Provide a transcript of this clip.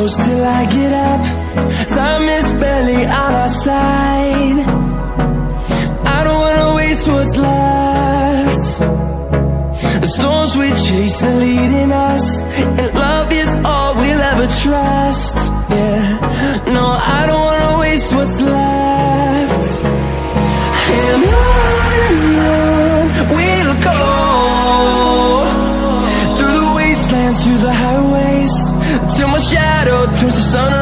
close till I get up. Time is barely on our side. I don't wanna waste what's left. The storms we chase are leading us, and love is all we'll ever trust. Yeah, no, I don't wanna waste what's left. And on we'll go, through the wastelands, through the highways, till my shadow turns to sun